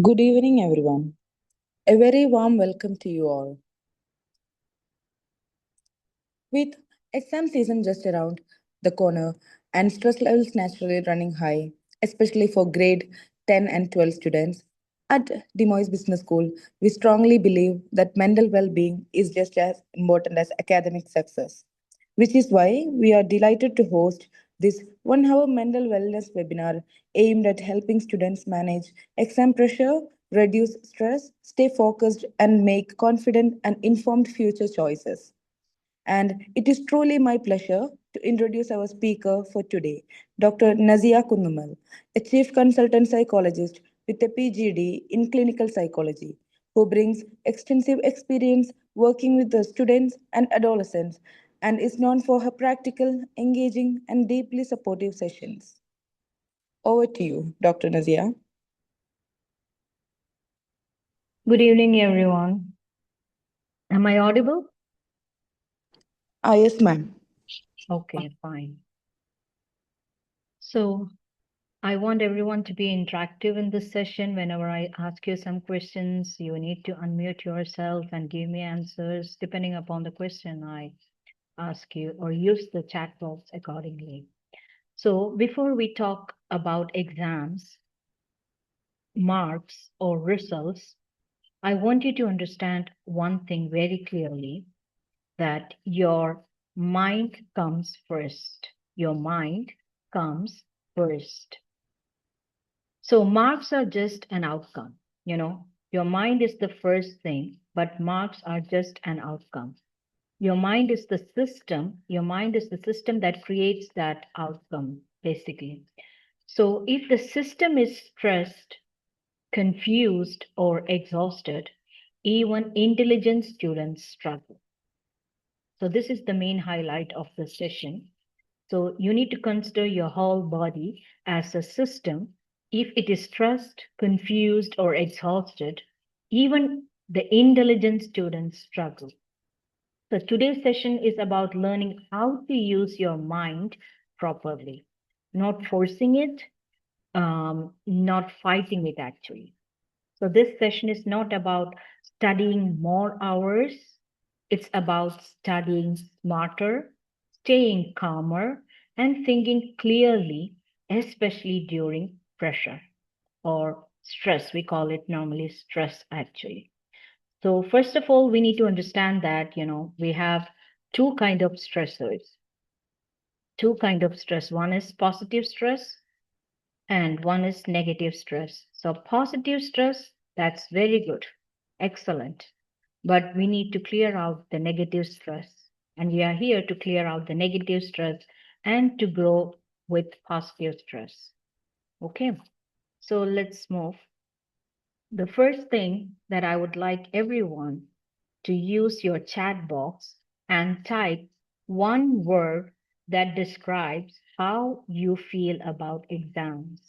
Good evening, everyone. A very warm welcome to you all. With exam season just around the corner and stress levels naturally running high, especially for grade 10 and 12 students, at Dimois Business School, we strongly believe that mental well being is just as important as academic success, which is why we are delighted to host this 1 hour mental wellness webinar aimed at helping students manage exam pressure, reduce stress, stay focused, and make confident and informed future choices. And it is truly my pleasure to introduce our speaker for today, Dr. Nazia Kunnummal, a Chief Consultant Psychologist with a PhD in Clinical Psychology, who brings extensive experience working with the students and adolescents and is known for her practical, engaging, and deeply supportive sessions. Over to you, Dr. Nazia. Good evening, everyone. Am I audible? Ah, yes, ma'am. Okay, fine. So, I want everyone to be interactive in this session. Whenever I ask you some questions, you need to unmute yourself and give me answers depending upon the question I ask you, or use the chat box accordingly. So, before we talk about exams, marks, or results, I want you to understand one thing very clearly, that your mind comes first. Your mind comes first. So marks are just an outcome. Your mind is the first thing, but marks are just an outcome. Your mind is the system. Your mind is the system that creates that outcome, basically. So if the system is stressed, confused, or exhausted, even intelligent students struggle. So this is the main highlight of the session. So you need to consider your whole body as a system. If it is stressed, confused, or exhausted, even the intelligent students struggle. So today's session is about learning how to use your mind properly, not forcing it, not fighting it actually. So this session is not about studying more hours. It's about studying smarter, staying calmer, and thinking clearly, especially during pressure or stress. We call it normally stress actually. So first of all, we need to understand that, we have two kind of stressors. Two kind of stress. One is positive stress and one is negative stress. So positive stress, that's very good, excellent. But we need to clear out the negative stress. And we are here to clear out the negative stress and to grow with positive stress. Okay, so let's move. The first thing that I would like everyone to use your chat box and type one word that describes how you feel about exams.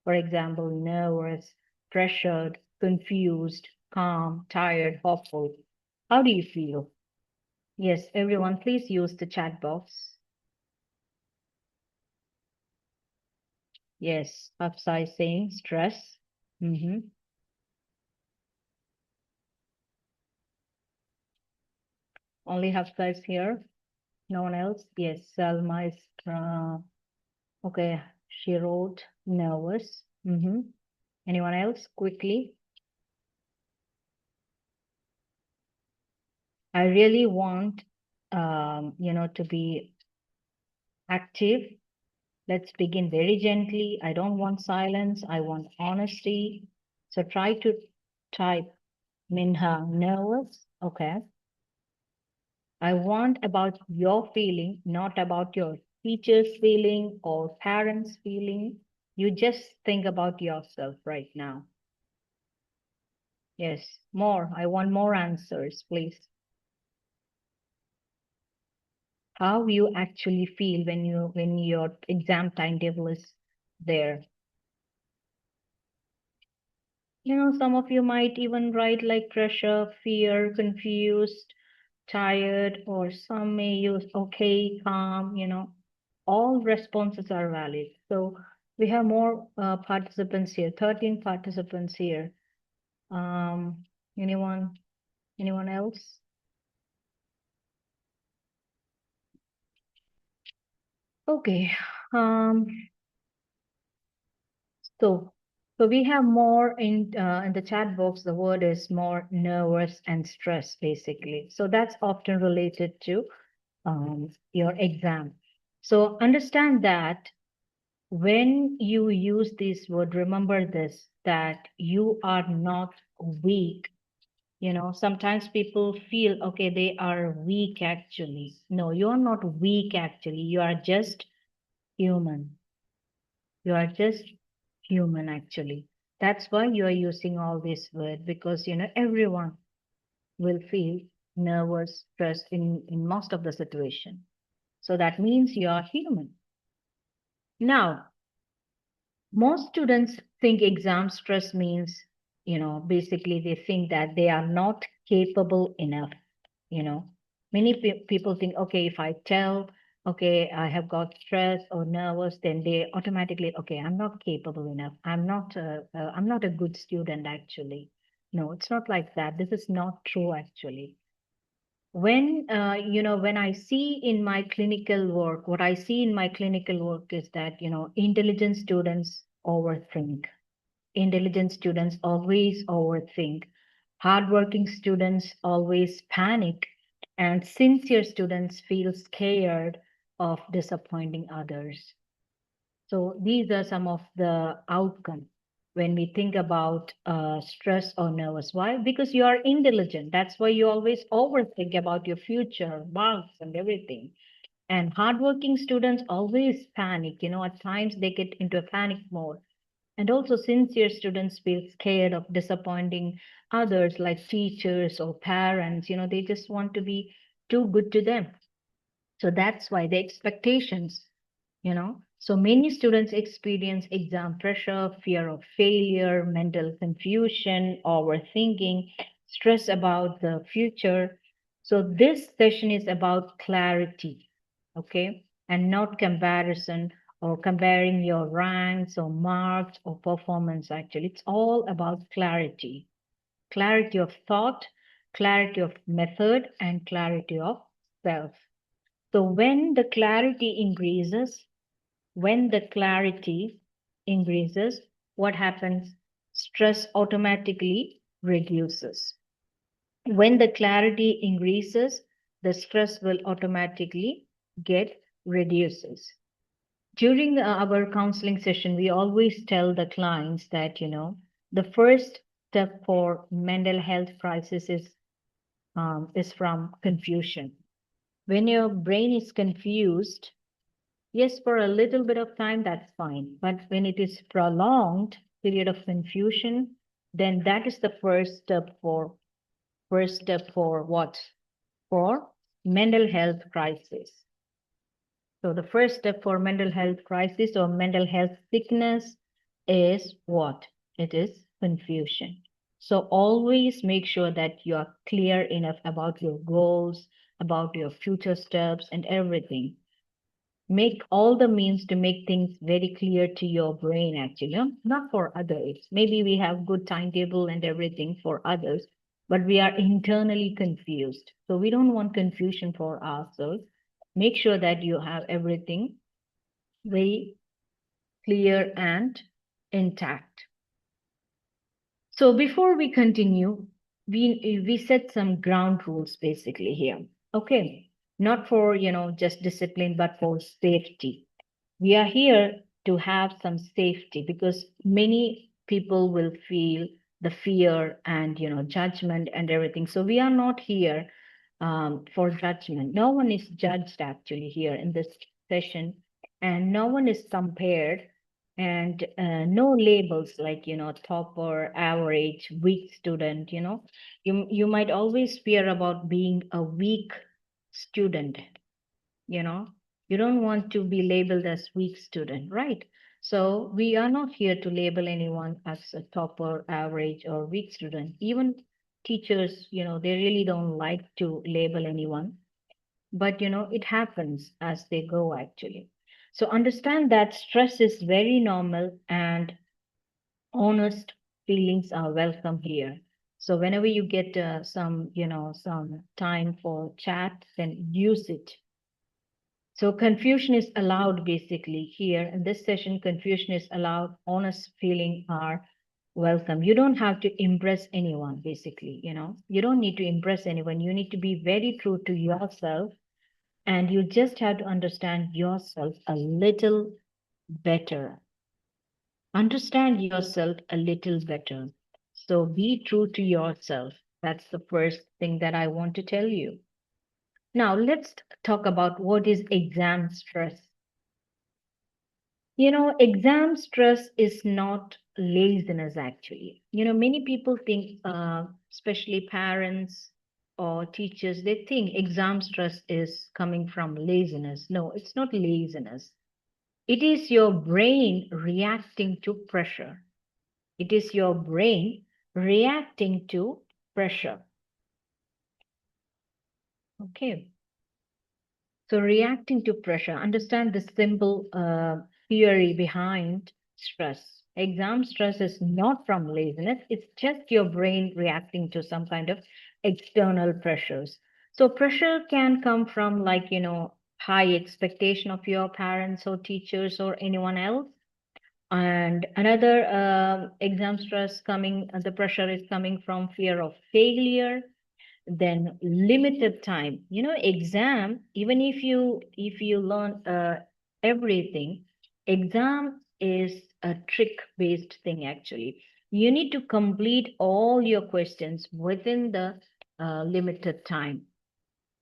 For example, nervous, pressured, confused, calm, tired, hopeful. How do you feel? Yes, everyone, please use the chat box. Yes, Hafsa is saying stress. Only Hafsa is here. No one else? Yes, Salma is, okay, she wrote nervous. Anyone else? Quickly. I really want, to be active. Let's begin very gently. I don't want silence. I want honesty. So try to type Minha nervous. Okay. I want about your feeling, not about your teacher's feeling or parents' feeling. You just think about yourself right now. Yes, more. I want more answers, please. How you actually feel when your exam timetable is there. Some of you might even write like pressure, fear, confused, tired, or some may use okay, calm, all responses are valid. So we have more participants here, 13 participants here. Anyone else? Okay. Um, so we have more in the chat box. The word is more nervous and stress, basically. So that's often related to your exam. So understand that when you use this word, remember this, that you are not weak. Sometimes people feel, okay, they are weak actually. No, you are not weak actually. You are just human. You are just human actually. That's why you are using all these words, because everyone will feel nervous, stressed in most of the situation. So that means you are human. Now, most students think exam stress means, basically they think that they are not capable enough. Many people think, okay, if I tell, okay, I have got stress or nervous, then they automatically, okay, I'm not capable enough. I'm not a good student actually. No, it's not like that. This is not true actually. When I see in my clinical work, what I see in my clinical work is that, intelligent students overthink. Intelligent students always overthink. Hardworking students always panic. And sincere students feel scared of disappointing others. So these are some of the outcomes when we think about stress or nervous. Why? Because you are intelligent. That's why you always overthink about your future, marks, and everything. And hardworking students always panic. At times they get into a panic mode. And also, sincere students feel scared of disappointing others, like teachers or parents. They just want to be too good to them. So that's why the expectations. So many students experience exam pressure, fear of failure, mental confusion, overthinking, stress about the future. So this session is about clarity, okay, and not comparison or comparing your ranks or marks or performance. Actually, it's all about clarity. Clarity of thought, clarity of method, and clarity of self. So when the clarity increases, what happens? Stress automatically reduces. When the clarity increases, the stress will automatically get reduces. During our counseling session, we always tell the clients that, the first step for mental health crisis is from confusion. When your brain is confused, yes, for a little bit of time, that's fine. But when it is prolonged period of confusion, then that is the first step for what? For mental health crisis. So the first step for mental health crisis or mental health sickness is what? It is confusion. So always make sure that you are clear enough about your goals, about your future steps and everything. Make all the means to make things very clear to your brain actually, not for others. Maybe we have good timetable and everything for others, but we are internally confused. So we don't want confusion for ourselves. Make sure that you have everything very clear and intact. So before we continue, we set some ground rules basically here. Okay, not for just discipline, but for safety. We are here to have some safety because many people will feel the fear and judgment and everything. So we are not here for judgment. No one is judged actually here in this session, and no one is compared, and no labels like topper, average, weak student. You might always fear about being a weak student. you know you don't want to be labeled as weak student, right? So we are not here to label anyone as a topper, average, or weak student. Even teachers, they really don't like to label anyone, but it happens as they go actually. So understand that stress is very normal and honest feelings are welcome here. So whenever you get some time for chat, then use it. So confusion is allowed basically here in this session. Confusion is allowed. Honest feeling are welcome. You don't have to impress anyone basically, you don't need to impress anyone. You need to be very true to yourself, and you just have to understand yourself a little better. Understand yourself a little better. So be true to yourself. That's the first thing that I want to tell you. Now let's talk about what is exam stress. Exam stress is not laziness, actually. Many people think, especially parents or teachers, they think exam stress is coming from laziness. No, it's not laziness. It is your brain reacting to pressure. It is your brain reacting to pressure. Okay. So reacting to pressure, understand the simple theory behind stress. Exam stress is not from laziness. It's just your brain reacting to some kind of external pressures. So pressure can come from high expectation of your parents or teachers or anyone else. And another exam stress the pressure is coming from fear of failure. Then limited time, exam, even if you learn everything, exam is a trick based thing. Actually, you need to complete all your questions within the limited time.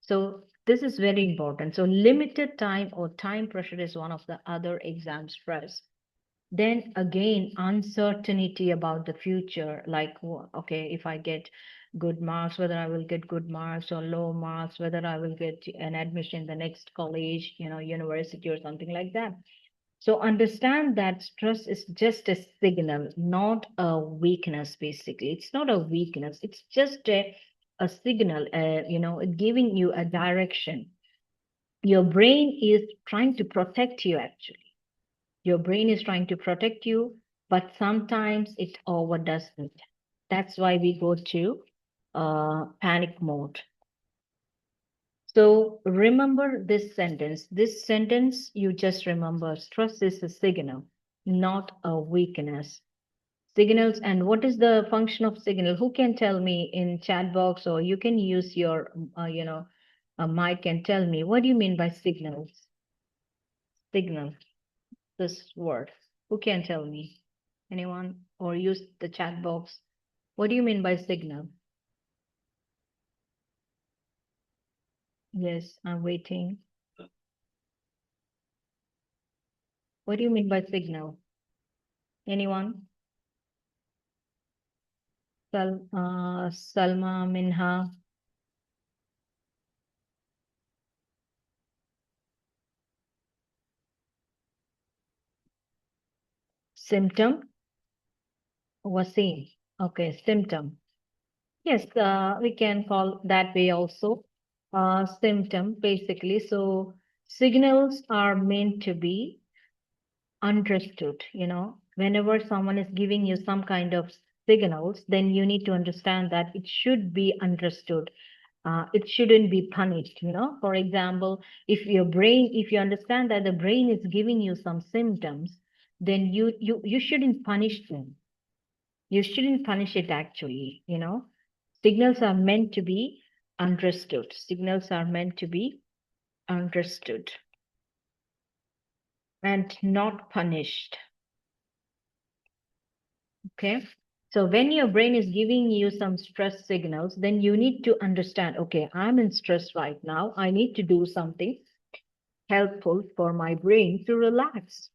So this is very important. So limited time or time pressure is one of the other exam stress. Then again, uncertainty about the future, like, okay, if I get good marks, whether I will get good marks or low marks, whether I will get an admission in the next college, university or something like that. So understand that stress is just a signal, not a weakness, basically. It's not a weakness. It's just a signal, giving you a direction. Your brain is trying to protect you, actually. Your brain is trying to protect you, but sometimes it overdoes it. That's why we go to panic mode. So remember this sentence. This sentence, you just remember, stress is a signal, not a weakness. Signals, and what is the function of signal? Who can tell me in chat box, or you can use your, mic and tell me, what do you mean by signals? Signal, this word. Who can tell me? Anyone? Or use the chat box. What do you mean by signal? Yes, I'm waiting. What do you mean by signal? Anyone? Salma, Minha. Symptom? Wasim. Okay, symptom. Yes, we can call that way also. Symptom, basically. So signals are meant to be understood. Whenever someone is giving you some kind of signals, then you need to understand that it should be understood. It shouldn't be punished. For example, if you understand that the brain is giving you some symptoms, then you shouldn't punish them. You shouldn't punish it, actually. Signals are meant to be understood. Signals are meant to be understood and not punished. Okay. So when your brain is giving you some stress signals, then you need to understand, okay, I'm in stress right now. I need to do something helpful for my brain to relax.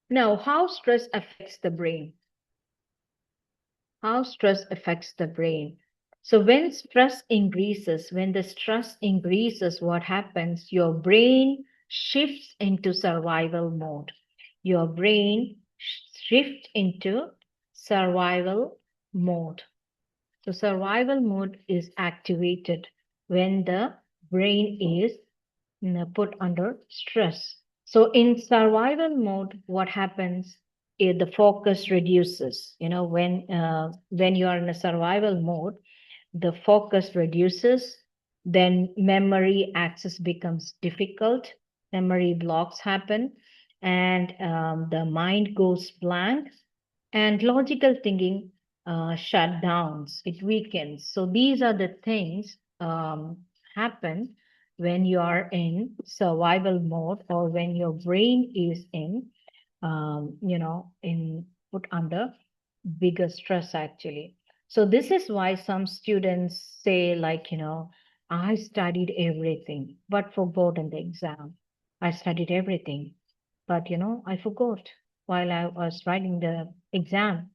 Now, how stress affects the brain? How stress affects the brain? So when the stress increases, what happens? Your brain shifts into survival mode. Your brain shifts into survival mode. So survival mode is activated when the brain is put under stress. So in survival mode, what happens? the focus reduces. When you are in a survival mode, the focus reduces, then memory access becomes difficult, memory blocks happen, and the mind goes blank, and logical thinking shut down, it weakens. So these are the things happen when you are in survival mode, or when your brain is in put under bigger stress actually. So this is why some students say, like, I studied everything but forgot in the exam. I studied everything, but I forgot while I was writing the exam.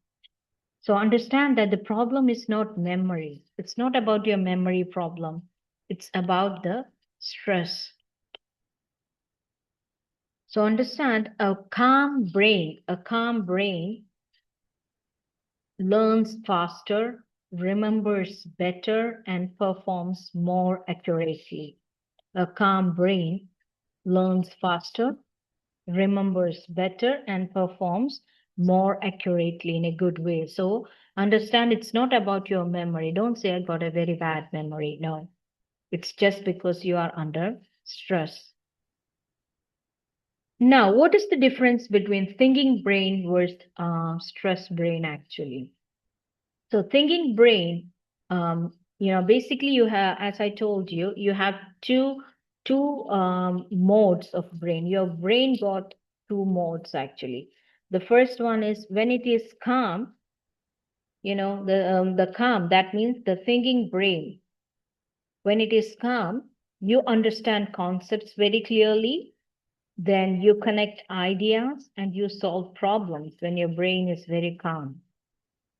So understand that the problem is not memory. It's not about your memory problem. It's about the stress. So understand, a calm brain learns faster, remembers better, and performs more accurately. A calm brain learns faster, remembers better, and performs more accurately in a good way. So understand, it's not about your memory. Don't say I got a very bad memory. No, it's just because you are under stress. Now, what is the difference between thinking brain versus stress brain actually? So thinking brain, basically you have, as I told you, you have two modes of brain. Your brain got two modes actually. The first one is when it is calm, the calm, that means the thinking brain. When it is calm, you understand concepts very clearly, then you connect ideas and you solve problems when your brain is very calm.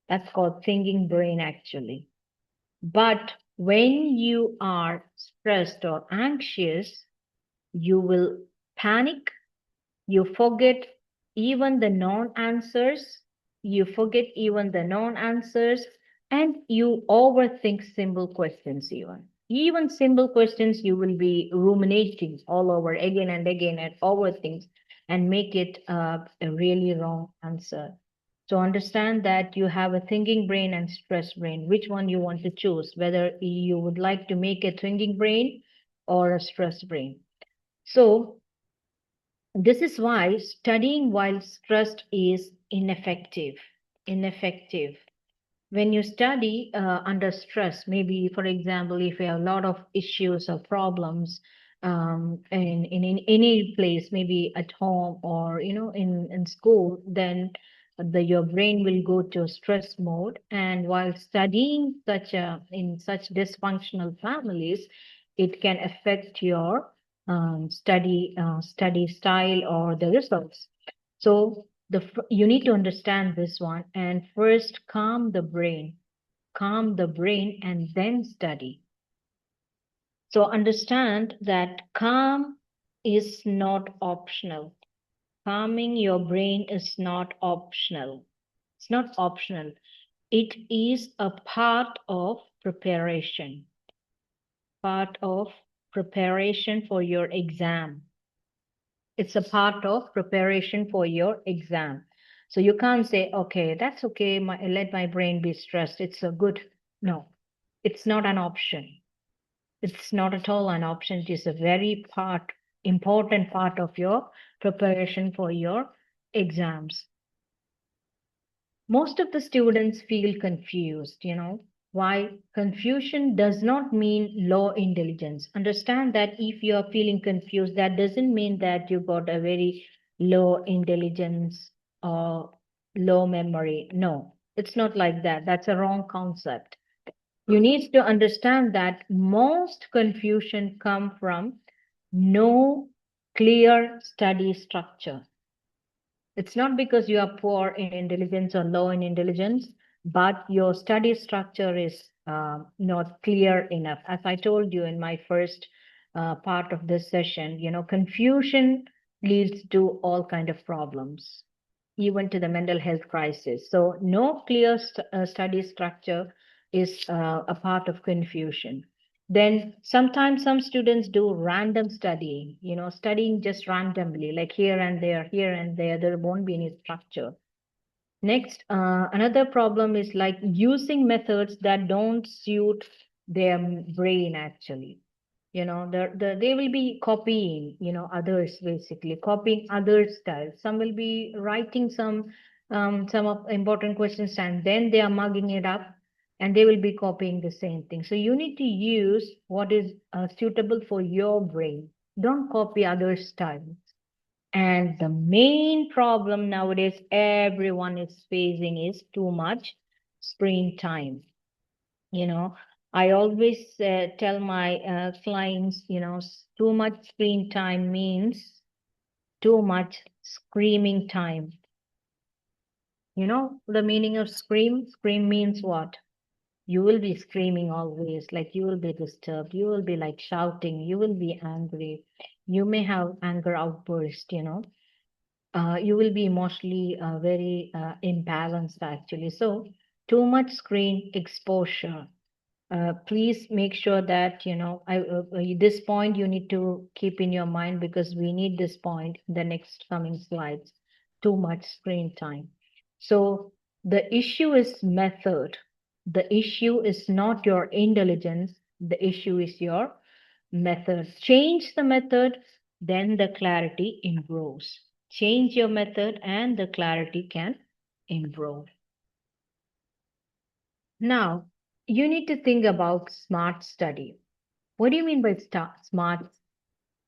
That's called thinking brain actually. But when you are stressed or anxious, you will panic, you forget even the non-answers, and you overthink simple questions even. Even simple questions you will be ruminating all over again and again and overthink and make it a really wrong answer. So understand that you have a thinking brain and stress brain. Which one you want to choose, whether you would like to make a thinking brain or a stress brain. So this is why studying while stressed is ineffective. Ineffective. When you study under stress, maybe, for example, if you have a lot of issues or problems in any place, maybe at home or in school, then your brain will go to stress mode. And while studying in such dysfunctional families, it can affect your study style or the results. So you need to understand this one, and first calm the brain and then study. So understand that calm is not optional. Calming your brain is not optional. It's not optional. It is a part of preparation for your exam. It's a part of preparation for your exam. So you can't say, okay, that's okay, let my brain be stressed. It's a good, no, it's not an option. It's not at all an option. It is a very important part of your preparation for your exams. Most of the students feel confused, Why? Confusion does not mean low intelligence. Understand that if you are feeling confused, that doesn't mean that you got a very low intelligence or low memory. No, it's not like that. That's a wrong concept. You need to understand that most confusion come from no clear study structure. It's not because you are poor in intelligence or low in intelligence, but your study structure is not clear enough. As I told you in my first part of this session, confusion leads to all kind of problems, even to the mental health crisis. So no clear study structure is a part of confusion. Then sometimes some students do random studying, studying just randomly, like here and there, there won't be any structure. Next, another problem is like using methods that don't suit their brain actually. They will be copying, others, basically copying others' styles. Some will be writing some of important questions and then they are mugging it up and they will be copying the same thing. So you need to use what is suitable for your brain. Don't copy others' styles. And the main problem nowadays everyone is facing is too much screen time. I always tell my clients, too much screen time means too much screaming time. You know the meaning of scream? Scream means what? You will be screaming always, like you will be disturbed, you will be like shouting, you will be angry, you may have anger outburst, you will be emotionally very imbalanced actually. So too much screen exposure, please make sure that this point you need to keep in your mind because we need this point in the next coming slides. Too much screen time. So the issue is method. The issue is not your intelligence. The issue is your method. Change the method, then the clarity improves. Change your method and the clarity can improve. Now, you need to think about smart study. What do you mean by smart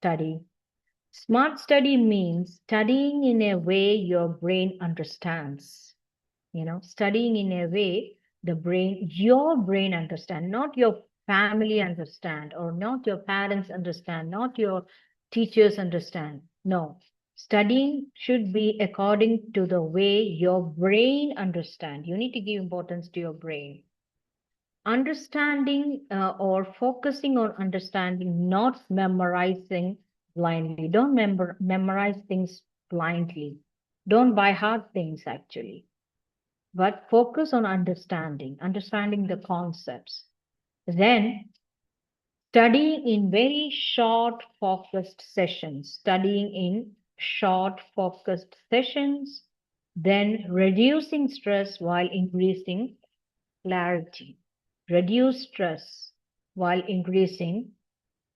study? Smart study means studying in a way your brain understands. Studying in a way your brain understand, not your family understand, or not your parents understand, not your teachers understand. No, studying should be according to the way your brain understand. You need to give importance to your brain. Understanding or focusing on understanding, not memorizing blindly. Don't memorize things blindly. Don't buy hard things actually, but focus on understanding the concepts. Then studying in very short focused sessions, then reducing stress while increasing clarity. Reduce stress while increasing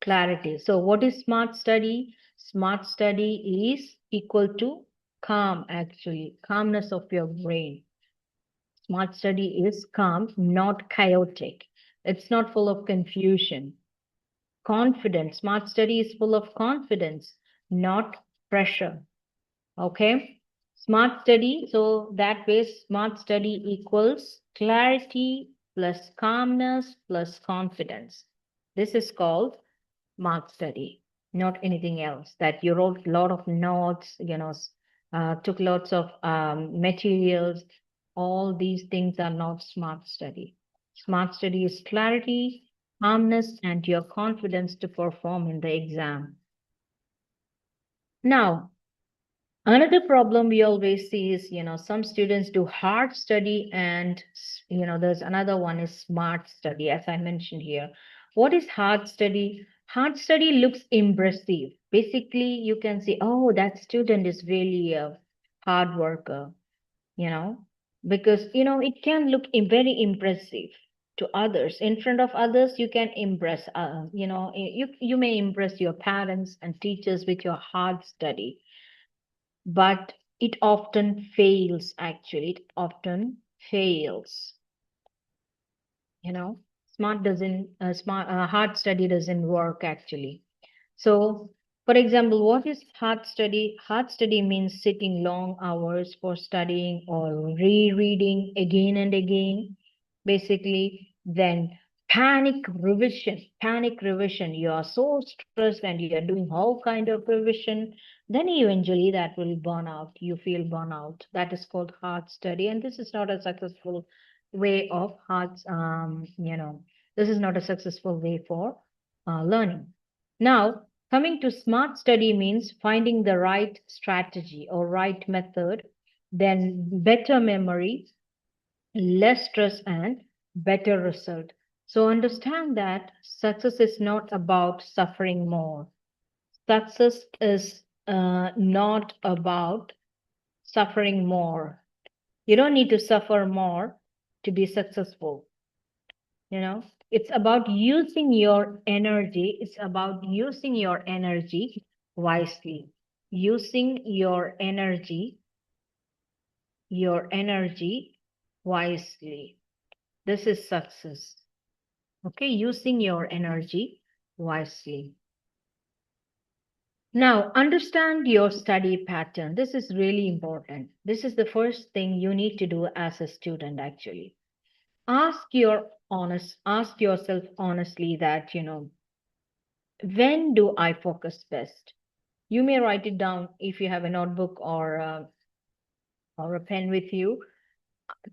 clarity. So what is smart study? Smart study is equal to calm, actually, calmness of your brain. Smart study is calm, not chaotic. It's not full of confusion. Confidence. Smart study is full of confidence, not pressure. Okay? Smart study, so that way smart study equals clarity plus calmness plus confidence. This is called smart study, not anything else. That you wrote a lot of notes, took lots of materials. All these things are not smart study. Smart study is clarity, calmness, and your confidence to perform in the exam. Now, another problem we always see is, some students do hard study and, there's another one is smart study, as I mentioned here. What is hard study? Hard study looks impressive. Basically, you can say, oh, that student is really a hard worker, because, it can look very impressive to others. In front of others, you can impress, you may impress your parents and teachers with your hard study, but it often fails actually. It often fails. Smart doesn't smart hard study doesn't work actually. So for example, what is hard study? Hard study means sitting long hours for studying or rereading again and again, basically. Then panic revision. You are so stressed and you are doing all kind of revision, then eventually that will burn out. You feel burnout. That is called hard study, and this is not a successful way of this is not a successful way for learning. Now, coming to smart study means finding the right strategy or right method, then better memory, less stress, and better result. So understand that success is not about suffering more. Success is not about suffering more. You don't need to suffer more to be successful. It's about using your energy. It's about using your energy wisely. Using your energy wisely. This is success. Okay, using your energy wisely. Now, understand your study pattern. This is really important. This is the first thing you need to do as a student, actually. Ask yourself honestly that, when do I focus best? You may write it down if you have a notebook or a pen with you.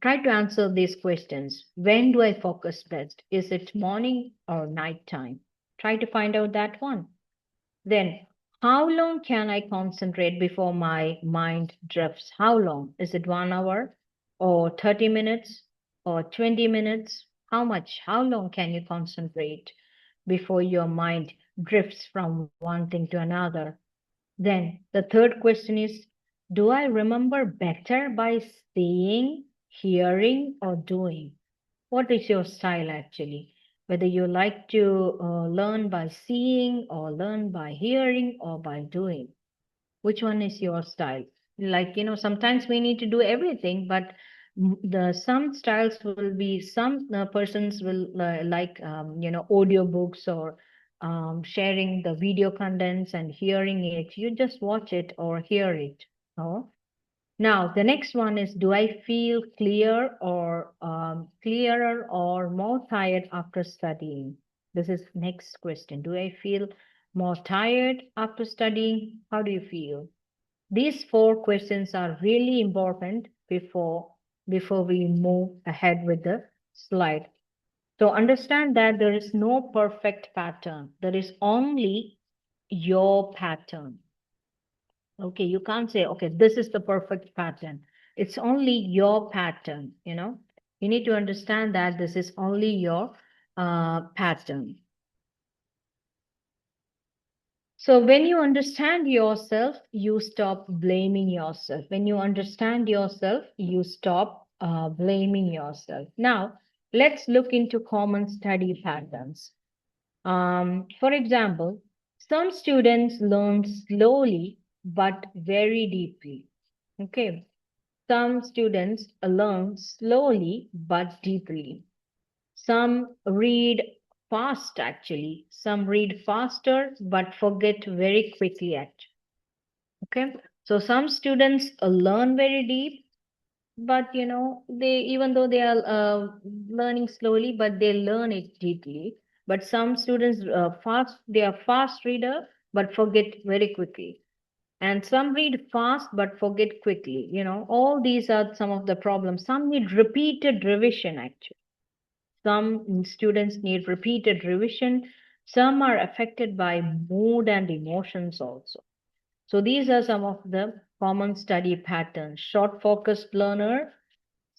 Try to answer these questions. When do I focus best? Is it morning or night time? Try to find out that one. Then, how long can I concentrate before my mind drifts? How long? Is it 1 hour or 30 minutes or 20 minutes? How much? How long can you concentrate before your mind drifts from one thing to another? Then the third question is, do I remember better by seeing, hearing, or doing? What is your style actually? Whether you like to learn by seeing or learn by hearing or by doing. Which one is your style? Like, sometimes we need to do everything, but some styles will be, some persons will like, audiobooks or sharing the video contents and hearing it. You just watch it or hear it. Oh, now, the next one is, do I feel clearer or more tired after studying? This is next question. Do I feel more tired after studying? How do you feel? These four questions are really important before we move ahead with the slide. So understand that there is no perfect pattern. There is only your pattern. Okay, you can't say, okay, this is the perfect pattern. It's only your pattern, You need to understand that this is only your pattern. So when you understand yourself, you stop blaming yourself. When you understand yourself, you stop blaming yourself. Now, let's look into common study patterns. For example, some students learn slowly but very deeply. Okay. Some students learn slowly but deeply. Some read fast, actually. Some read faster but forget very quickly, actually. Okay. So some students learn very deep, but they, even though they are learning slowly, but they learn it deeply. But some students they are fast reader but forget very quickly, and some read fast but forget quickly. All these are some of the problems. Some need repeated revision, actually. Some students need repeated revision. Some are affected by mood and emotions also. So these are some of the common study patterns. Short focused learner,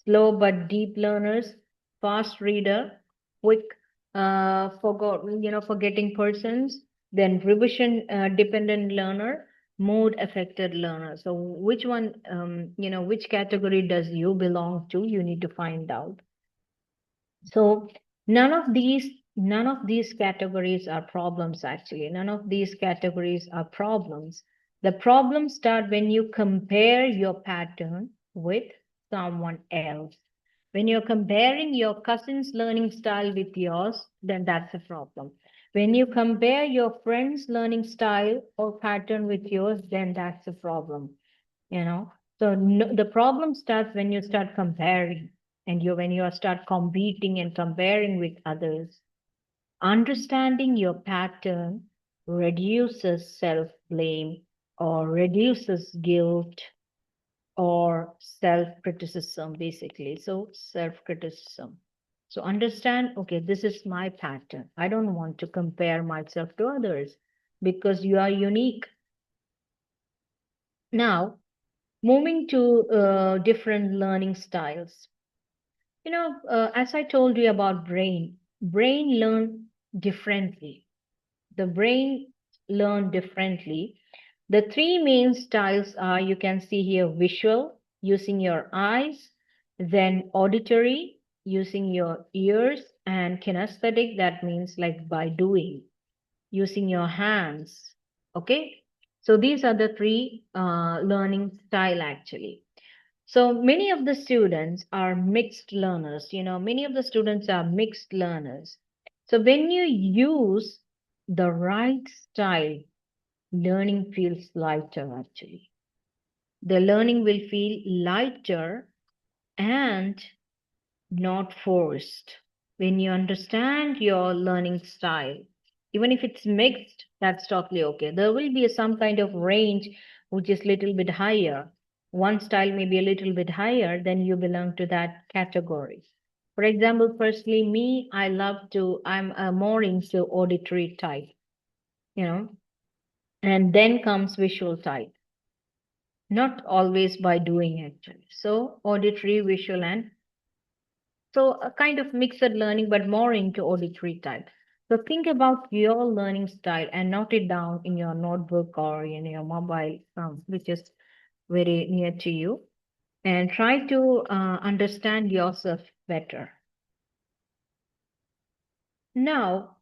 slow but deep learners, fast reader, quick forgetting persons, then revision dependent learner, mood affected learner. So which one, which category does you belong to? You need to find out. So none of these categories are problems, actually. None of these categories are problems. The problems start when you compare your pattern with someone else. When you're comparing your cousin's learning style with yours, then that's a problem. When you compare your friend's learning style or pattern with yours, then that's a problem. So the problem starts when you start comparing, and when you start competing and comparing with others. Understanding your pattern reduces self-blame or reduces guilt or self-criticism, basically. So self-criticism. So understand, okay, this is my pattern. I don't want to compare myself to others because you are unique. Now, moving to different learning styles. As I told you about brain learn differently. The brain learn differently. The three main styles are, you can see here, visual, using your eyes, Then auditory, using your ears, and kinesthetic, that means like by doing, using your hands. Okay, so these are the three learning style actually. So many of the students are mixed learners. Many of the students are mixed learners. So when you use the right style, learning feels lighter actually. The learning will feel lighter and not forced. When you understand your learning style, even if it's mixed, that's totally okay. There will be some kind of range which is little bit higher. One style may be a little bit higher, then you belong to that category. For example, firstly, me, I'm more into auditory type, you know, and then comes visual type. Not always by doing actually. So auditory, visual, and so a kind of mixed learning, but more into auditory type. So think about your learning style and note it down in your notebook or in your mobile, which is very near to you, and try to understand yourself better. Now,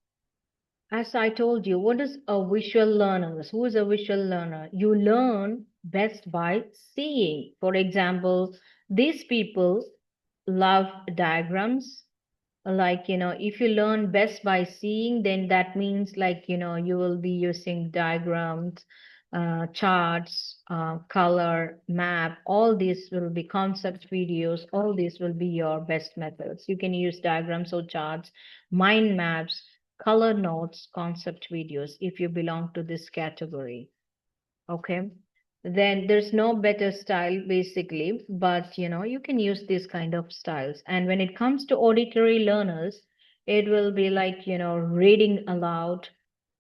as I told you, what is a visual learner? Who is a visual learner? You learn best by seeing. For example, these people love diagrams. Like, if you learn best by seeing, then that means like, you will be using diagrams, charts, color, map, all these will be concept videos, all these will be your best methods. You can use diagrams or charts, mind maps, color notes, concept videos if you belong to this category. Okay, then there's no better style basically, but you can use these kind of styles. And when it comes to auditory learners, it will be like reading aloud,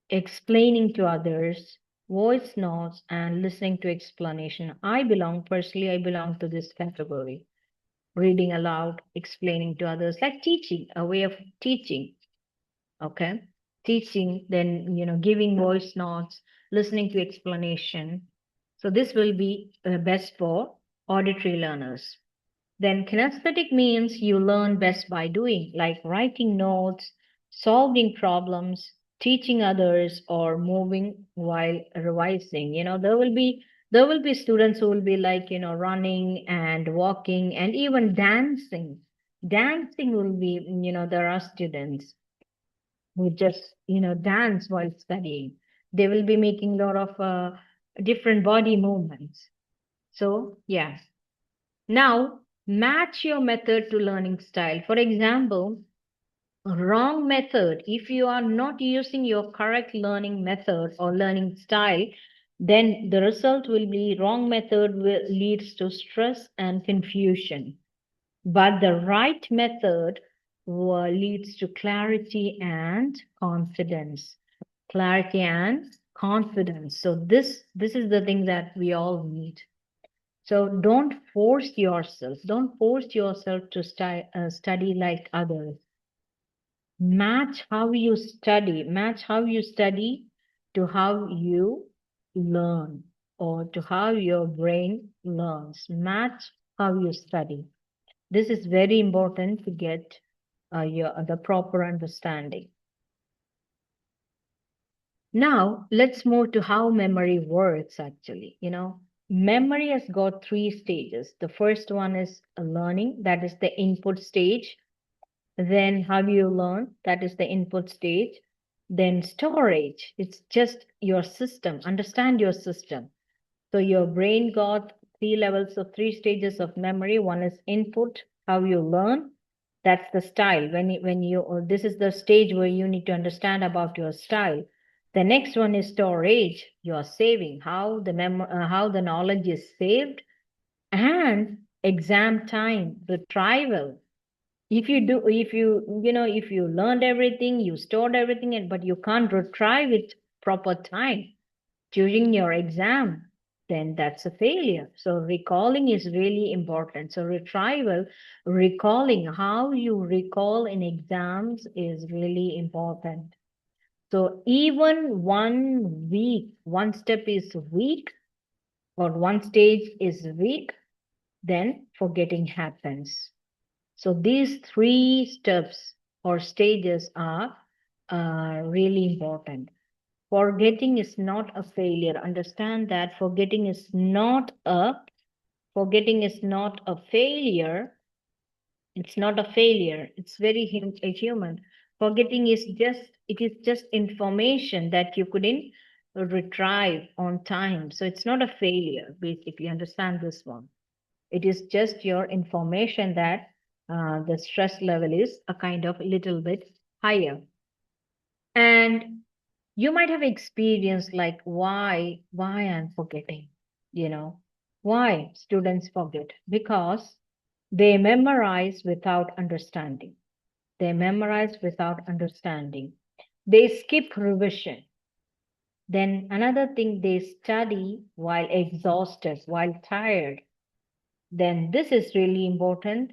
explaining to others, voice notes, and listening to explanation. I belong to this category. Reading aloud, explaining to others, like teaching, a way of teaching. Okay, teaching, then giving voice notes, listening to explanation. So this will be best for auditory learners. Then kinesthetic means you learn best by doing, like writing notes, solving problems, teaching others, or moving while revising. There will be students who will be like running and walking and even dancing. Dancing will be, there are students who just dance while studying. They will be making a lot of different body movements. So yeah, now match your method to learning style. For example, wrong method, if you are not using your correct learning method or learning style, then the result will be wrong method will leads to stress and confusion, but the right method leads to clarity and confidence. Clarity and confidence. So this is the thing that we all need. So don't force yourself. Don't force yourself to study like others. Match how you study. Match how you study to how you learn, or to how your brain learns. Match how you study. This is very important to get the proper understanding. Now, let's move to how memory works actually. Memory has got three stages. The first one is learning, that is the input stage. Then how you learn, that is the input stage. Then storage, it's just your system, understand your system. So your brain got three stages of memory. One is input, how you learn. That's the style. This is the stage where you need to understand about your style. The next one is storage. You are saving how the knowledge is saved, and exam time, retrieval. If you learned everything, you stored everything, but you can't retrieve it proper time during your exam, then that's a failure. So recalling is really important. So retrieval, recalling, how you recall in exams is really important. So even one step is weak, or one stage is weak, then forgetting happens. So these three steps or stages are really important. Forgetting is not a failure. Understand that forgetting is not a failure. It's not a failure. It's very human. Forgetting is just information that you couldn't retrieve on time. So it's not a failure, basically. Understand this one. It is just your information that the stress level is a kind of a little bit higher. And you might have experienced like why I'm forgetting, why students forget? Because they memorize without understanding. They memorize without understanding. They skip revision. Then another thing, they study while exhausted, while tired. Then this is really important.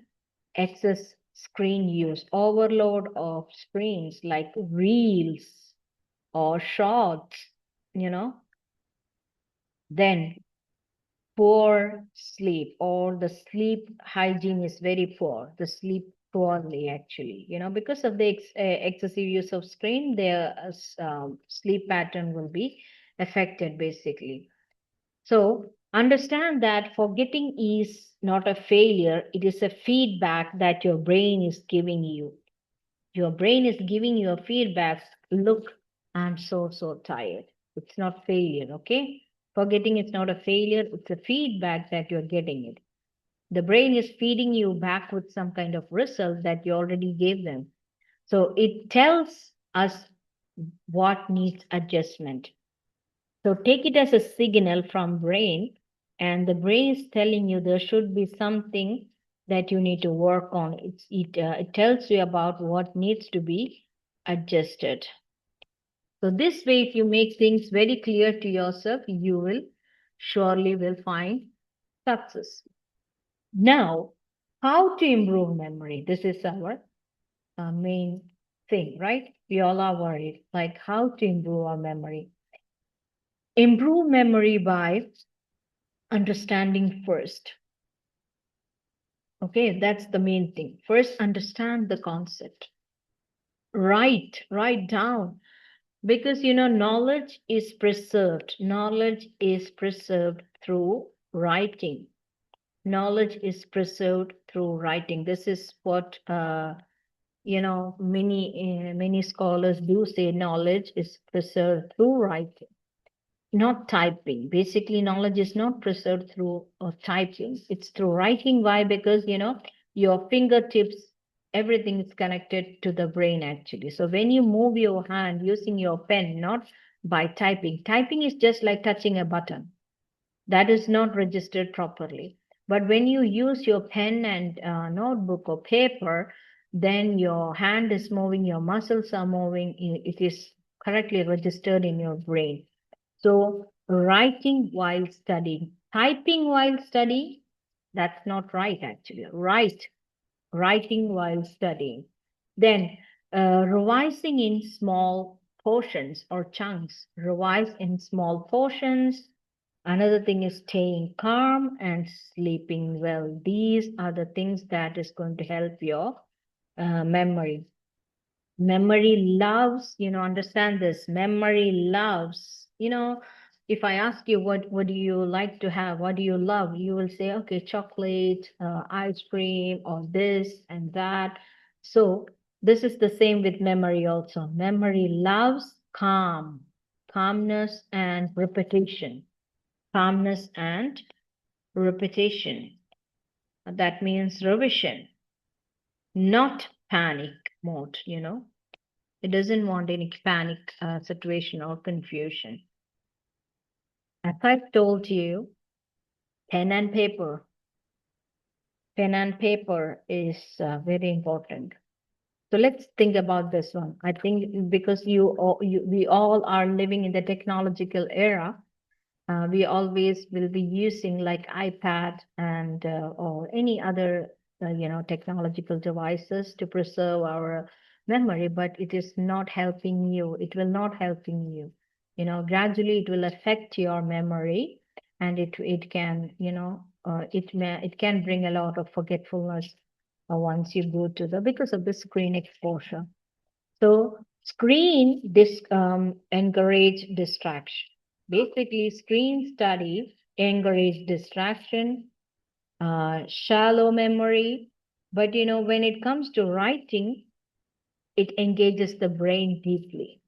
Excess screen use, overload of screens like reels or shorts, then poor sleep, or the sleep hygiene is very poor, the sleep poorly actually, because of the excessive use of screen, their sleep pattern will be affected basically. So understand that forgetting is not a failure, it is a feedback that your brain is giving you. Your brain is giving you a feedback. Look, I'm so tired. It's not failure, okay? Forgetting is not a failure, it's a feedback that you're getting it. The brain is feeding you back with some kind of result that you already gave them. So it tells us what needs adjustment. So take it as a signal from brain, and the brain is telling you there should be something that you need to work on. It tells you about what needs to be adjusted. So this way, if you make things very clear to yourself, you will surely will find success. Now, how to improve memory? This is our main thing, right? We all are worried, like how to improve our memory. Improve memory by understanding first. Okay, that's the main thing. First, understand the concept. Write down. Because, knowledge is preserved. Knowledge is preserved through writing. Knowledge is preserved through writing. This is what, many scholars do say, knowledge is preserved through writing, not typing. Basically, knowledge is not preserved through typing. It's through writing. Why? Because, your fingertips, everything is connected to the brain actually. So when you move your hand using your pen, not by typing, typing is just like touching a button. That is not registered properly. But when you use your pen and notebook or paper, then your hand is moving, your muscles are moving, it is correctly registered in your brain. So writing while studying, typing while studying, that's not right actually. Writing while studying. Then revising in small portions or chunks. Revise in small portions. Another thing is staying calm and sleeping well. These are the things that is going to help your memory. Memory loves, understand this. Memory loves, if I ask you what do you like to have, what do you love, you will say, okay, chocolate, ice cream, or this and that. So this is the same with memory also. Memory loves calmness and repetition. Calmness and repetition. That means revision, not panic mode, It doesn't want any panic situation or confusion. As I've told you, pen and paper. Pen and paper is very important. So let's think about this one. I think because we all are living in the technological era, we always will be using like iPad and or any other technological devices to preserve our memory, but it is not helping you. It will not helping you. Gradually it will affect your memory, and it can it can bring a lot of forgetfulness once you go to because of the screen exposure. So screen encourage distraction. Basically, screen study encourage distraction, shallow memory. But when it comes to writing, it engages the brain deeply.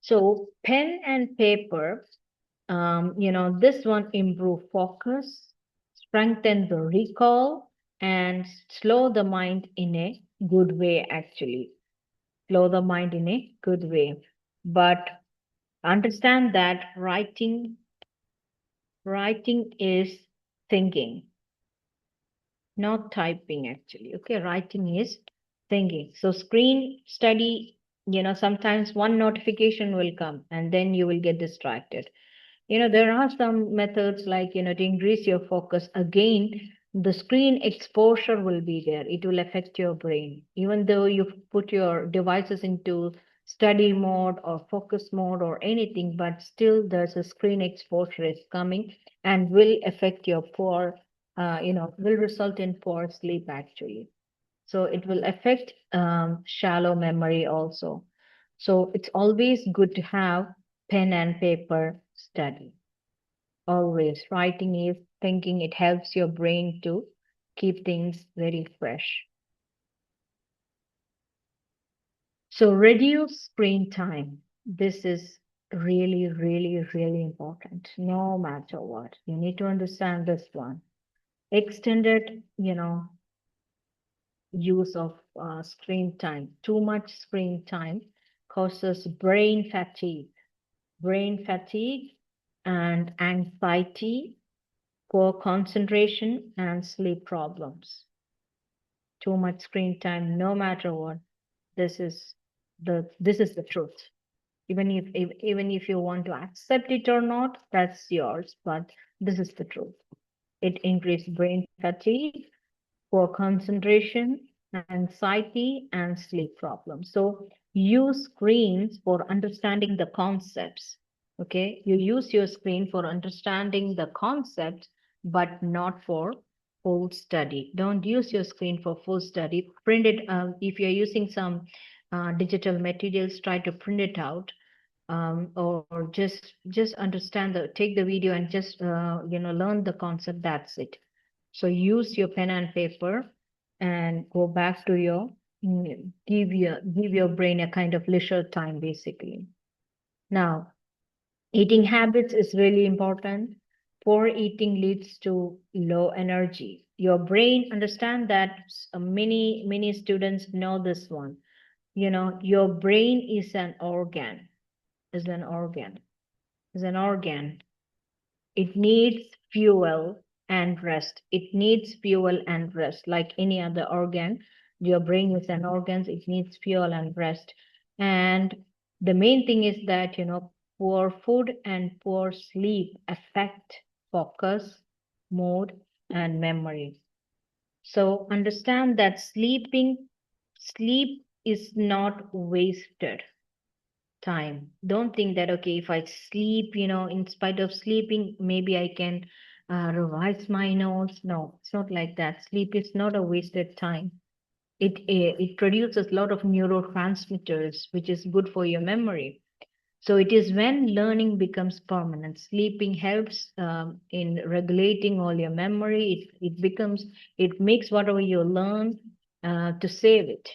So pen and paper, this one improve focus, strengthen the recall, and slow the mind in a good way, actually. Slow the mind in a good way. But understand that writing is thinking, not typing, actually. Okay, writing is thinking. So screen study, sometimes one notification will come and then you will get distracted. There are some methods like, to increase your focus. Again, the screen exposure will be there. It will affect your brain. Even though you put your devices into study mode or focus mode or anything, but still there's a screen exposure is coming and will affect your will result in poor sleep, actually. So it will affect shallow memory also. So it's always good to have pen and paper study. Always. Writing is thinking. It helps your brain to keep things very fresh. So reduce screen time. This is really, really, really important. No matter what, you need to understand this one. Extended, use of screen time. Too much screen time causes brain fatigue and anxiety, poor concentration, and sleep problems. Too much screen time, no matter what. This is the truth. Even if you want to accept it or not, that's yours. But this is the truth. It increases brain fatigue, poor concentration, anxiety, and sleep problems. So use screens for understanding the concepts. Okay, you use your screen for understanding the concepts, but not for full study. Don't use your screen for full study. Print it. If you're using some digital materials, try to print it out, or just understand take the video and just learn the concept. That's it. So use your pen and paper and go back to give your brain a kind of leisure time, basically. Now, eating habits is really important. Poor eating leads to low energy. Your brain, understand that many students know this one. Your brain is an organ, is an organ, is an organ. It needs fuel and rest. It needs fuel and rest like any other organ. Your brain is an organ, it needs fuel and rest. And the main thing is that, poor food and poor sleep affect focus, mood, and memory. So understand that sleep is not wasted time. Don't think that, okay, if I sleep, in spite of sleeping, maybe I can revise my notes. No, it's not like that. Sleep is not a wasted time. It produces a lot of neurotransmitters, which is good for your memory. So it is when learning becomes permanent. Sleeping helps in regulating all your memory. It makes whatever you learn to save it.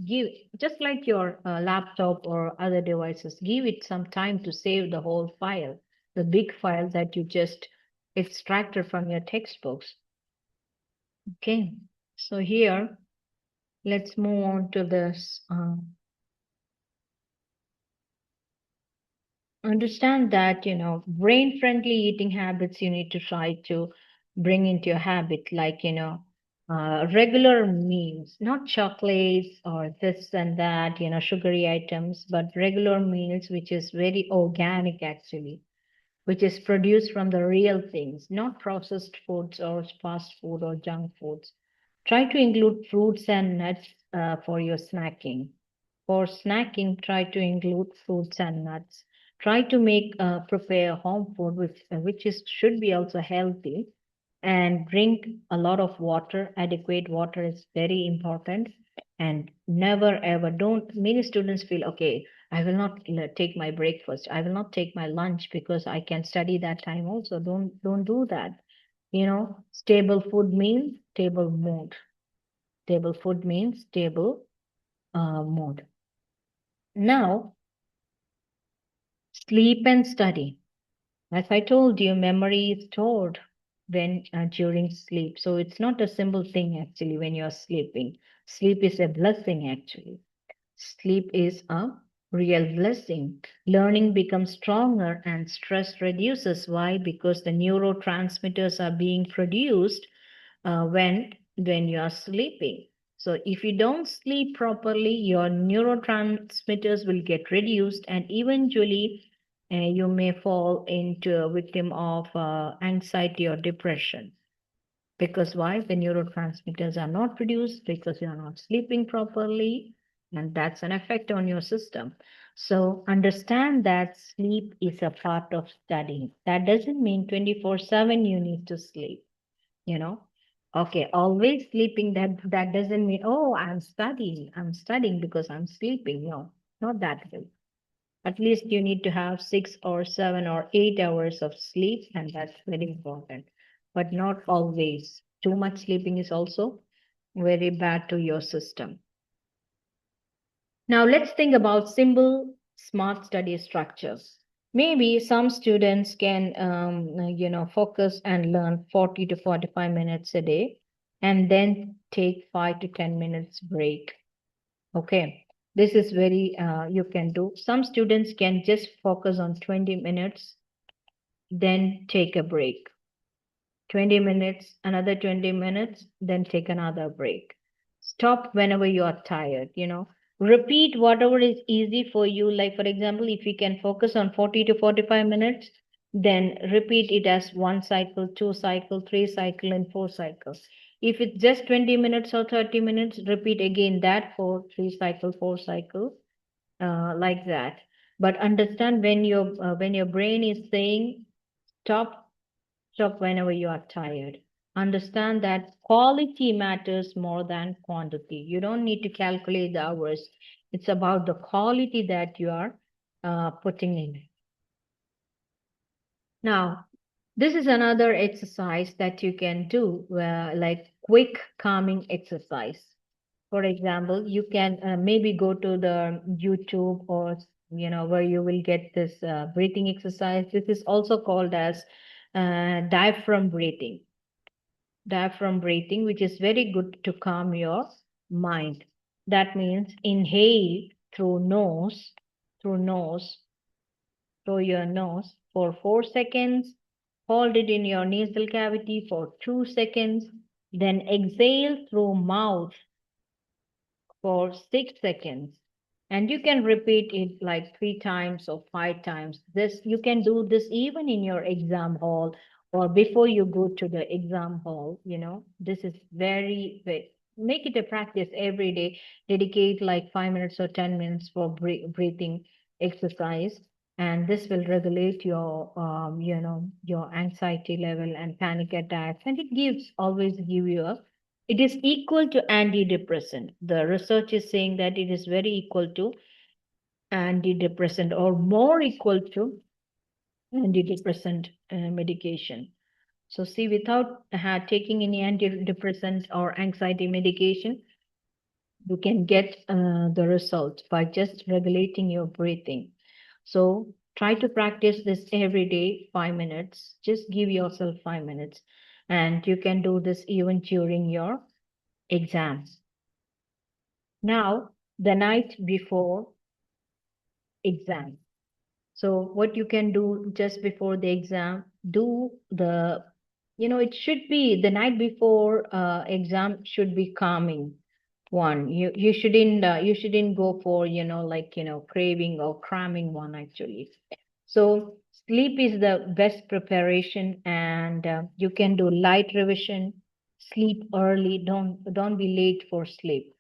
Give just like your laptop or other devices. Give it some time to save the whole file, the big file that you just extracted from your textbooks. Okay, so here let's move on to this. Understand that, brain friendly eating habits you need to try to bring into your habit, like, regular meals, not chocolates or this and that, sugary items, but regular meals, which is very organic, actually, which is produced from the real things, not processed foods or fast food or junk foods. Try to include fruits and nuts for your snacking. For snacking, try to include fruits and nuts. Try to prepare home food, which should be also healthy. and drink a lot of water. Adequate water is very important. And never ever, don't, many students feel, okay, I will not take my breakfast, I will not take my lunch because I can study that time also. Don't do that. Stable food means stable mood. Stable food means stable mood. Now, sleep and study. As I told you, memory is stored when during sleep. So it's not a simple thing actually when you're sleeping. Sleep is a blessing actually. Sleep is a real blessing. Learning becomes stronger and stress reduces. Why? Because the neurotransmitters are being produced when you are sleeping. So if you don't sleep properly, your neurotransmitters will get reduced, and eventually you may fall into a victim of anxiety or depression. Because why? The neurotransmitters are not produced because you're not sleeping properly, and that's an effect on your system. So understand that sleep is a part of studying. That doesn't mean 24/7 you need to sleep, you know. Okay, always sleeping, that doesn't mean, oh, I'm studying because I'm sleeping. No, not that way. At least you need to have 6 or 7 or 8 hours of sleep, and that's very important. But not always. Too much sleeping is also very bad to your system. Now let's think about simple, smart study structures. Maybe some students can, focus and learn 40 to 45 minutes a day, and then take 5 to 10 minutes break. Okay, this is very, you can do. Some students can just focus on 20 minutes, then take a break. 20 minutes, another 20 minutes, then take another break. Stop whenever you are tired. Repeat whatever is easy for you. Like, for example, if you can focus on 40 to 45 minutes, then repeat it as 1 cycle, 2 cycle, 3 cycle, and 4 cycles. If it's just 20 minutes or 30 minutes, repeat again that for 3 cycle, 4 cycle, like that. But understand when your brain is saying stop, stop whenever you are tired. Understand that quality matters more than quantity. You don't need to calculate the hours. It's about the quality that you are putting in. Now, this is another exercise that you can do, like quick calming exercise. For example, you can maybe go to the YouTube, or where you will get this breathing exercise. This is also called as diaphragm breathing. Diaphragm breathing, which is very good to calm your mind. That means inhale through nose, through your nose for 4 seconds, hold it in your nasal cavity for 2 seconds, then exhale through mouth for 6 seconds. And you can repeat it like 3 times or 5 times. You can do this even in your exam hall or before you go to the exam hall. This is very, very, make it a practice every day. Dedicate like 5 minutes or 10 minutes for breathing exercise. And this will regulate your anxiety level and panic attacks. And always give you it is equal to antidepressant. The research is saying that it is very equal to antidepressant, or more equal to antidepressant medication. So see, without taking any antidepressant or anxiety medication, you can get the result by just regulating your breathing. So try to practice this every day, 5 minutes. Just give yourself 5 minutes. And you can do this even during your exams. Now, the night before exam. So what you can do just before the exam, it should be the night before exam should be calming one. You shouldn't go for, craving or cramming one actually. So sleep is the best preparation, and you can do light revision, sleep early, don't be late for sleep,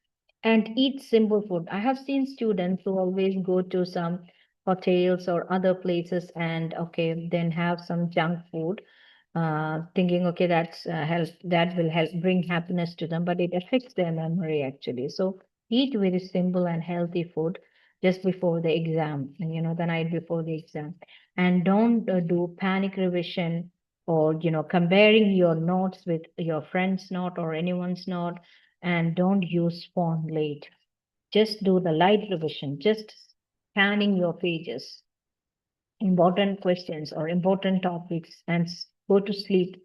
and eat simple food. I have seen students who always go to some hotels or other places and okay, then have some junk food. thinking, okay, that's that will help bring happiness to them, but it affects their memory actually. So eat very simple and healthy food just before the exam, and the night before the exam, and don't do panic revision or comparing your notes with your friend's note or anyone's note, and don't use phone late. Just do the light revision, just scanning your pages, important questions or important topics, and go to sleep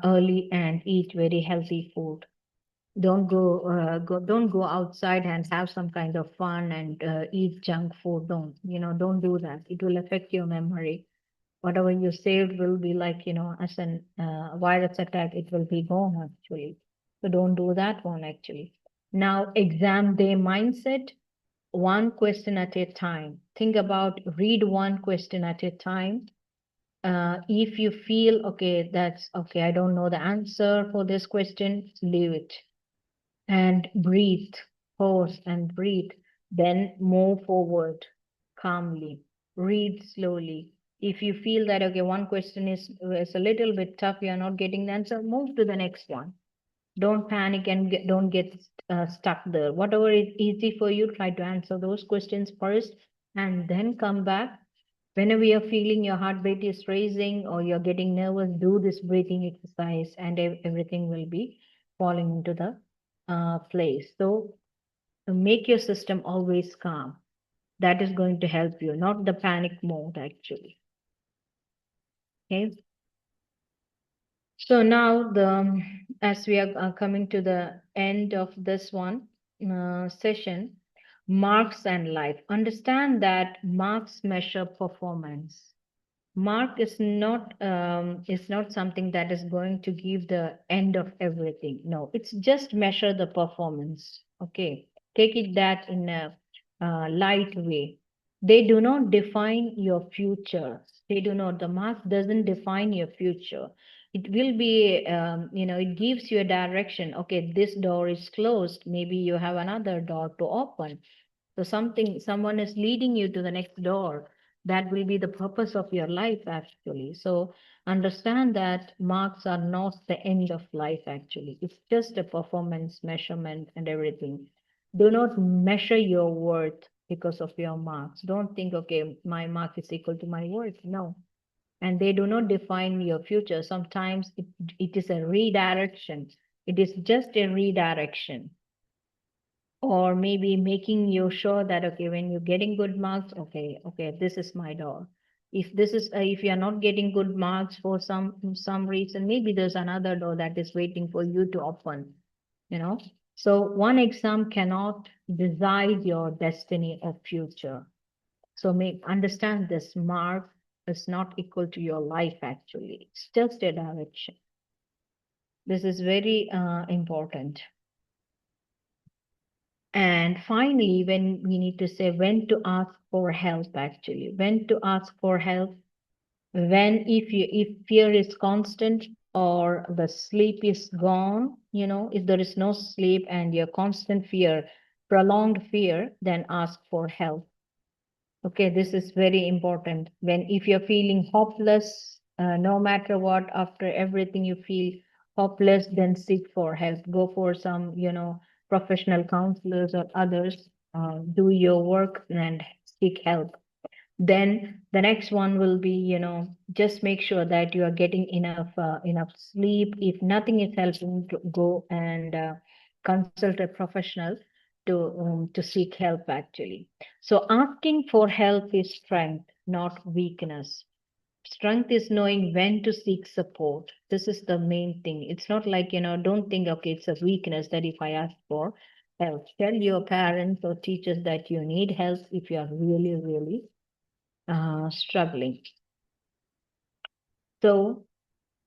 early and eat very healthy food. Don't go outside and have some kind of fun and eat junk food. Don't do that. It will affect your memory. Whatever you saved will be like, as an virus attack, it will be gone actually. So don't do that one actually. Now, exam day mindset, one question at a time. Think about, read one question at a time. If you feel, okay, that's okay, I don't know the answer for this question, leave it and breathe, pause and breathe. Then move forward calmly, read slowly. If you feel that, okay, one question is a little bit tough, you're not getting the answer, move to the next one. Don't panic and don't get stuck there. Whatever is easy for you, try to answer those questions first and then come back. Whenever you're feeling your heartbeat is raising or you're getting nervous, do this breathing exercise and everything will be falling into the place. So make your system always calm. That is going to help you, not the panic mode actually. Okay. So now as we are coming to the end of this one session, marks and life. Understand that marks measure performance. Mark is not something that is going to give the end of everything. No, it's just measure the performance. Okay, take it that in a light way. They do not define your future. They do not. The mark doesn't define your future. It will be, it gives you a direction. Okay, this door is closed. Maybe you have another door to open. So someone is leading you to the next door. That will be the purpose of your life, actually. So understand that marks are not the end of life, actually. It's just a performance measurement and everything. Do not measure your worth because of your marks. Don't think, okay, my mark is equal to my worth. No. And they do not define your future. Sometimes it is a redirection. It is just a redirection, or maybe making you sure that, okay, when you're getting good marks, okay, this is my door. If you're not getting good marks for some reason, maybe there's another door that is waiting for you to open, you know so one exam cannot decide your destiny or future. So make understand, this mark is not equal to your life actually. It's just a direction. This is very important. And finally, when we need to say when to ask for help, actually, when to ask for help, when if fear is constant or the sleep is gone, if there is no sleep and your constant fear, prolonged fear, then ask for help. Okay, this is very important. When if you're feeling hopeless, no matter what, after everything you feel hopeless, then seek for help. Go for some, professional counselors or others. Do your work and seek help. Then the next one will be, just make sure that you are getting enough sleep. If nothing is helping, to go and consult a professional to seek help actually. So asking for help is strength, not weakness. Strength is knowing when to seek support. This is the main thing. It's not like, don't think, okay, it's a weakness that if I ask for help. Tell your parents or teachers that you need help if you are really, really struggling. So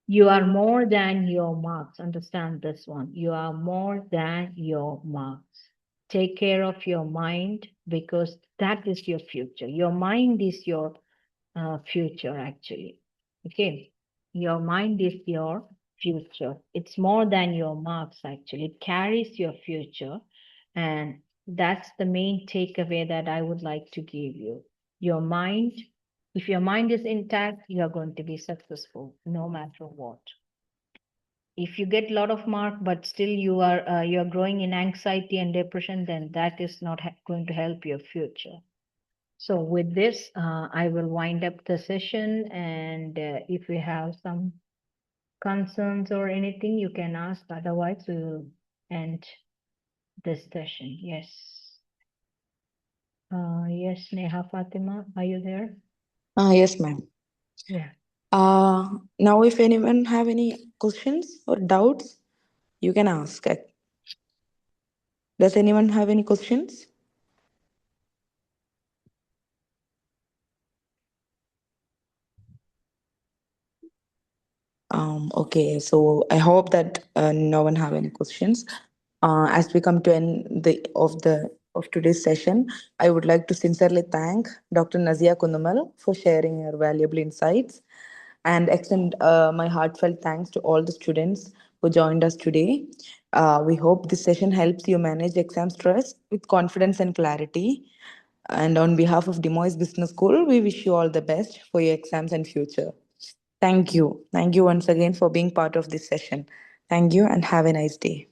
you are more than your marks. Understand this one. You are more than your marks. Take care of your mind, because that is your future. Your mind is your future, actually. Okay. Your mind is your future. It's more than your marks, actually. It carries your future. And that's the main takeaway that I would like to give you. Your mind If your mind is intact, you are going to be successful no matter what. If you get a lot of mark, but still you are growing in anxiety and depression, then that is not going to help your future. So with this, I will wind up the session, and if you have some concerns or anything, you can ask. Otherwise, we will end this session. Yes. Yes, Neha Fatima, are you there? Yes, ma'am. Yeah. Now, if anyone have any questions or doubts, you can ask. Does anyone have any questions? Okay, so I hope that no one have any questions. As we come to end of today's session, I would like to sincerely thank Dr. Nazia Kunnummal for sharing her valuable insights, and extend my heartfelt thanks to all the students who joined us today. We hope this session helps you manage exam stress with confidence and clarity. And on behalf of Dimois Business School, we wish you all the best for your exams and future. Thank you. Thank you once again for being part of this session. Thank you and have a nice day.